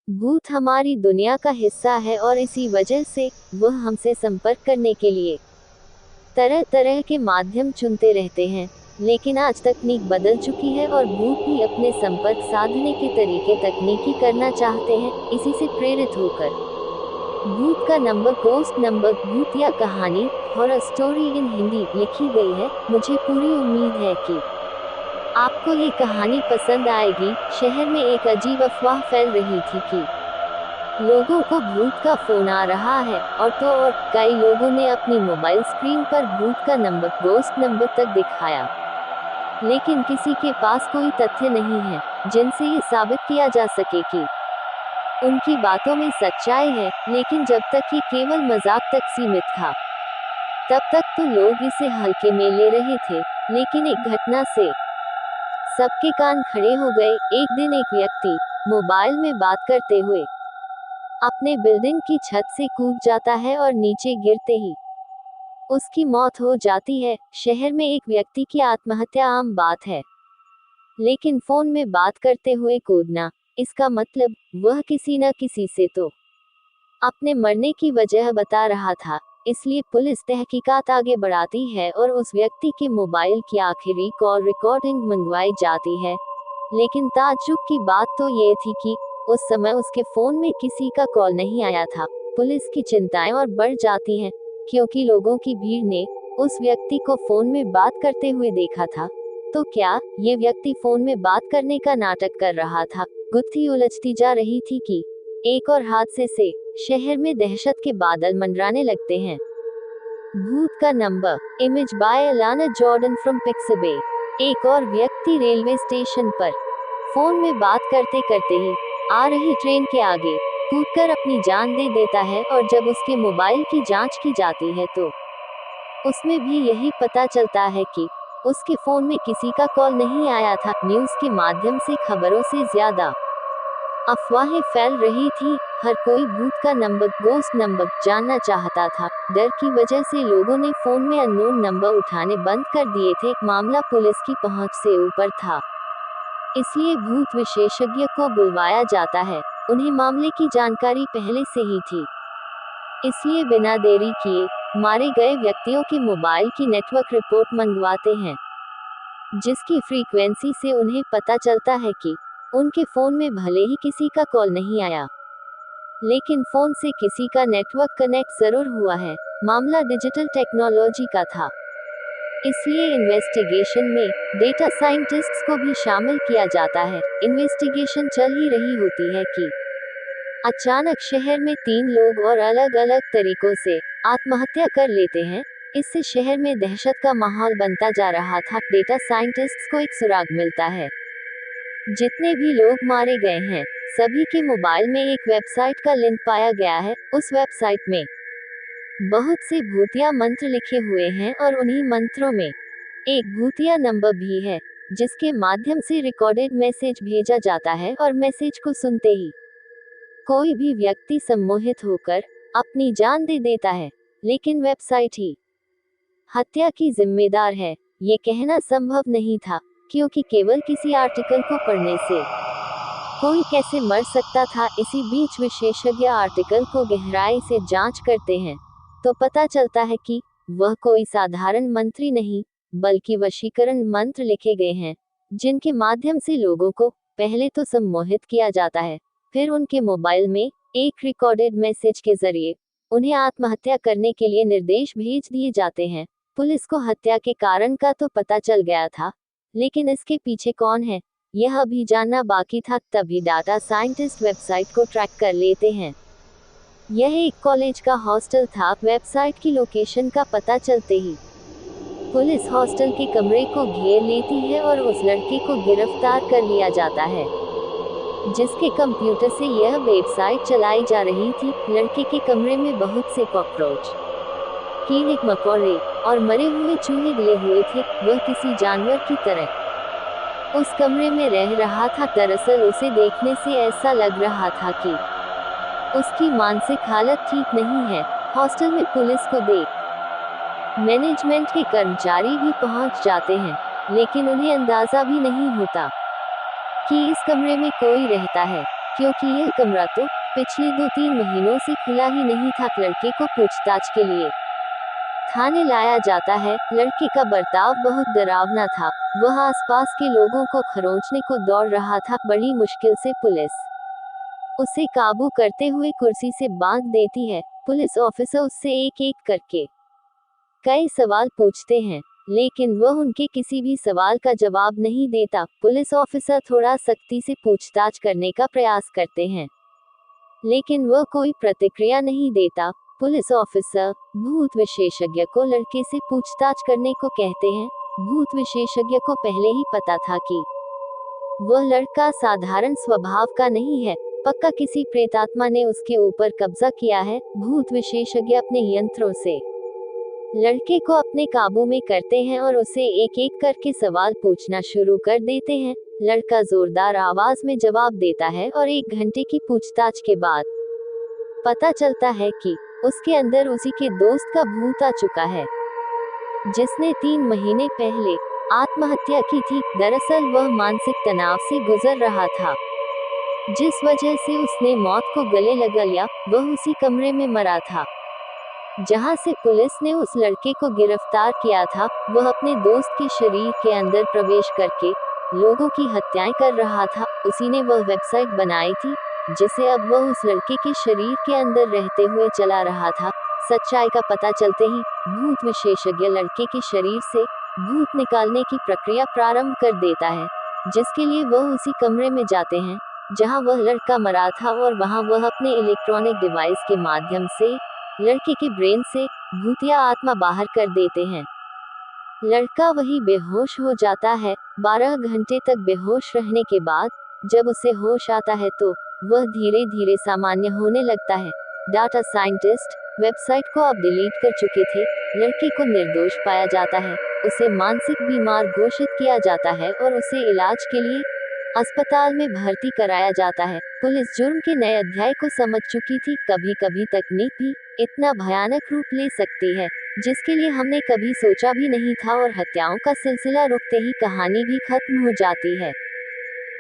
भूत हमारी दुनिया का हिस्सा है और इसी वजह से वह हमसे संपर्क करने के लिए तरह तरह के माध्यम चुनते रहते हैं। लेकिन आज तकनीक बदल चुकी है और भूत भी अपने संपर्क साधने के तरीके तकनीकी करना चाहते हैं, इसी से प्रेरित होकर। भूत का नंबर, गोस्ट नंबर, भूत या कहानी, हॉरर स्टोरी इन हिंदी लिखी गई है। मुझे पूरी उम्मीद है कि आपको ये कहानी पसंद आएगी। शहर में एक अजीब अफवाह फैल रही थी कि लोगों को भूत का फोन आ रहा है, और कई लोगों ने अपनी मोबाइल स्क्रीन पर भूत का नंबर, गोस्ट नंबर तक दिखाया। लेकिन किसी के पास कोई तथ्य नहीं है जिनसे ये साबित किया जा सके कि उनकी बातों में सच्चाई है। लेकिन जब तक ये केवल मजाक तक सीमित था, तब तक तो लोग इसे हल्के में ले रहे थे। लेकिन एक घटना से सबके कान खड़े हो गए। एक दिन एक व्यक्ति मोबाइल में बात करते हुए अपने बिल्डिंग की छत से कूद जाता है और नीचे गिरते ही उसकी मौत हो जाती है। शहर में एक व्यक्ति की आत्महत्या आम बात है, लेकिन फोन में बात करते हुए कूदना, इसका मतलब वह किसी न किसी से तो अपने मरने की वजह बता रहा था। इसलिए पुलिस तहकीकात आगे बढ़ाती है और उस व्यक्ति के मोबाइल की आखिरी कॉल रिकॉर्डिंग मंगवाई जाती है। लेकिन ताज्जुब की बात तो ये थी कि उस समय उसके फोन में किसी का कॉल नहीं आया था। पुलिस की चिंताएं और बढ़ जाती हैं, क्योंकि लोगों की भीड़ ने उस व्यक्ति को फोन में बात करते हुए देखा था। तो क्या ये व्यक्ति फोन में बात करने का नाटक कर रहा था? गुत्थी उलझती जा रही थी कि एक और हादसे से शहर में दहशत के बादल मंडराने लगते हैं। भूत का number, image by Alana Jordan from Pixabay. एक और व्यक्ति रेलवे स्टेशन पर फोन में बात करते करते ही आ रही ट्रेन के आगे कूदकर अपनी जान दे देता है, और जब उसके मोबाइल की जांच की जाती है तो उसमें भी यही पता चलता है कि उसके फोन में किसी का कॉल नहीं आया था। न्यूज़ के माध्यम से खबरों से ज्यादा अफवाहें फैल रही थी। हर कोई भूत का नंबर, गोस्ट नंबर जानना चाहता था। डर की वजह से लोगों ने फोन में अननोन नंबर उठाने बंद कर दिए थे। मामला पुलिस की पहुंच से ऊपर था, इसलिए भूत विशेषज्ञ को बुलवाया जाता है। उन्हें मामले की जानकारी पहले से ही थी, इसलिए बिना देरी किए मारे गए व्यक्तियों के मोबाइल की नेटवर्क रिपोर्ट मंगवाते हैं, जिसकी फ्रीक्वेंसी से उन्हें पता चलता है कि उनके फोन में भले ही किसी का कॉल नहीं आया, लेकिन फोन से किसी का नेटवर्क कनेक्ट जरूर हुआ है। मामला डिजिटल टेक्नोलॉजी का था, इसलिए इन्वेस्टिगेशन में डेटा साइंटिस्ट्स को भी शामिल किया जाता है। इन्वेस्टिगेशन चल ही रही होती है कि अचानक शहर में 3 लोग और अलग अलग तरीकों से आत्महत्या कर लेते हैं। इससे शहर में दहशत का माहौल बनता जा रहा था। डेटा साइंटिस्ट्स को एक सुराग मिलता है। जितने भी लोग मारे गए हैं, सभी के मोबाइल में एक वेबसाइट का लिंक पाया गया है। उस वेबसाइट में बहुत से भूतिया मंत्र लिखे हुए हैं और उन्हीं मंत्रों में एक भूतिया नंबर भी है, जिसके माध्यम से रिकॉर्डेड मैसेज भेजा जाता है, और मैसेज को सुनते ही कोई भी व्यक्ति सम्मोहित होकर अपनी जान दे देता है। लेकिन वेबसाइट ही हत्या की जिम्मेदार है, ये कहना संभव नहीं था, क्योंकि केवल किसी आर्टिकल को पढ़ने से कोई कैसे मर सकता था। इसी बीच विशेषज्ञ आर्टिकल को गहराई से जांच करते हैं, तो पता चलता है कि वह कोई साधारण मंत्र नहीं, बल्कि वशीकरण मंत्र लिखे गए हैं, जिनके माध्यम से लोगों को पहले तो सम्मोहित किया जाता है, फिर उनके मोबाइल में एक रिकॉर्डेड मैसेज के जरिए उन्हें आत्महत्या करने के लिए निर्देश भेज दिए जाते हैं। पुलिस को हत्या के कारण का तो पता चल गया था, लेकिन इसके पीछे कौन है, यह अभी जानना बाकी था। तभी डाटा साइंटिस्ट वेबसाइट को ट्रैक कर लेते हैं। यह एक कॉलेज का हॉस्टल था। वेबसाइट की लोकेशन का पता चलते ही पुलिस हॉस्टल के कमरे को घेर लेती है और उस लड़के को गिरफ्तार कर लिया जाता है, जिसके कंप्यूटर से यह वेबसाइट चलाई जा रही थी। लड़के के कमरे में बहुत से कॉकरोच, कीड़े मकोड़े और मरे हुए चूहे गिले हुए थे। वह किसी जानवर की तरह उस कमरे में रह रहा था। दरअसल उसे देखने से ऐसा लग रहा था कि उसकी मानसिक हालत ठीक नहीं है। हॉस्टल में पुलिस को देख मैनेजमेंट के कर्मचारी भी पहुंच जाते हैं, लेकिन उन्हें अंदाजा भी नहीं होता कि इस कमरे में कोई रहता है। क्योंकि यह कमरा तो पिछले 2-3 महीनों से खुला ही नहीं था। लड़के को पूछताछ के लिए थाने लाया जाता है। लड़के का बर्ताव बहुत डरावना था। वह आसपास के लोगों को खरोंचने को दौड़ रहा था। बड़ी मुश्किल से पुलिस उसे काबू करते हुए कुर्सी से बांध देती है। पुलिस ऑफिसर उससे एक एक करके कई सवाल पूछते हैं, लेकिन वह उनके किसी भी सवाल का जवाब नहीं देता। पुलिस ऑफिसर थोड़ा सख्ती से पूछताछ करने का प्रयास करते हैं, लेकिन वह कोई प्रतिक्रिया नहीं देता। पुलिस ऑफिसर भूत विशेषज्ञ को लड़के से पूछताछ करने को कहते हैं। भूत विशेषज्ञ को पहले ही पता था कि वह लड़का साधारण स्वभाव का नहीं है। पक्का किसी प्रेतात्मा ने उसके ऊपर कब्जा किया है। भूत विशेषज्ञ अपने यंत्रों से लड़के को अपने काबू में करते हैं और उसे एक एक करके सवाल पूछना शुरू कर देते हैं। लड़का जोरदार आवाज में जवाब देता है और 1 घंटे की पूछताछ के बाद पता चलता है कि उसके अंदर उसी के दोस्त का भूत आ चुका है, जिसने 3 महीने पहले आत्महत्या की थी। दरअसल वह मानसिक तनाव से गुजर रहा था, जिस वजह से उसने मौत को गले लगा लिया। वह उसी कमरे में मरा था जहां से पुलिस ने उस लड़के को गिरफ्तार किया था। वह अपने दोस्त के शरीर के अंदर प्रवेश करके लोगों की हत्याएं कर रहा था। उसी ने वह वेबसाइट बनाई थी, जिसे अब वह उस लड़के के शरीर के अंदर रहते हुए चला रहा था। सच्चाई का पता चलते ही भूत विशेषज्ञ लड़के के शरीर से भूत निकालने की प्रक्रिया प्रारंभ कर देता है, जिसके लिए वह उसी कमरे में जाते हैं जहां वह लड़का मरा था, और वहां वह अपने इलेक्ट्रॉनिक डिवाइस के माध्यम से लड़के के ब्रेन से भूतिया आत्मा बाहर कर देते हैं। लड़का वही बेहोश हो जाता है। 12 घंटे तक बेहोश रहने के बाद जब उसे होश आता है तो वह धीरे धीरे सामान्य होने लगता है। डाटा साइंटिस्ट वेबसाइट को अब डिलीट कर चुके थे। लड़के को निर्दोष पाया जाता है, उसे मानसिक बीमार घोषित किया जाता है और उसे इलाज के लिए अस्पताल में भर्ती कराया जाता है। पुलिस जुर्म के नए अध्याय को समझ चुकी थी। कभी कभी तकनीक भी इतना भयानक रूप ले सकती है, जिसके लिए हमने कभी सोचा भी नहीं था, और हत्याओं का सिलसिला रुकते ही कहानी भी खत्म हो जाती है।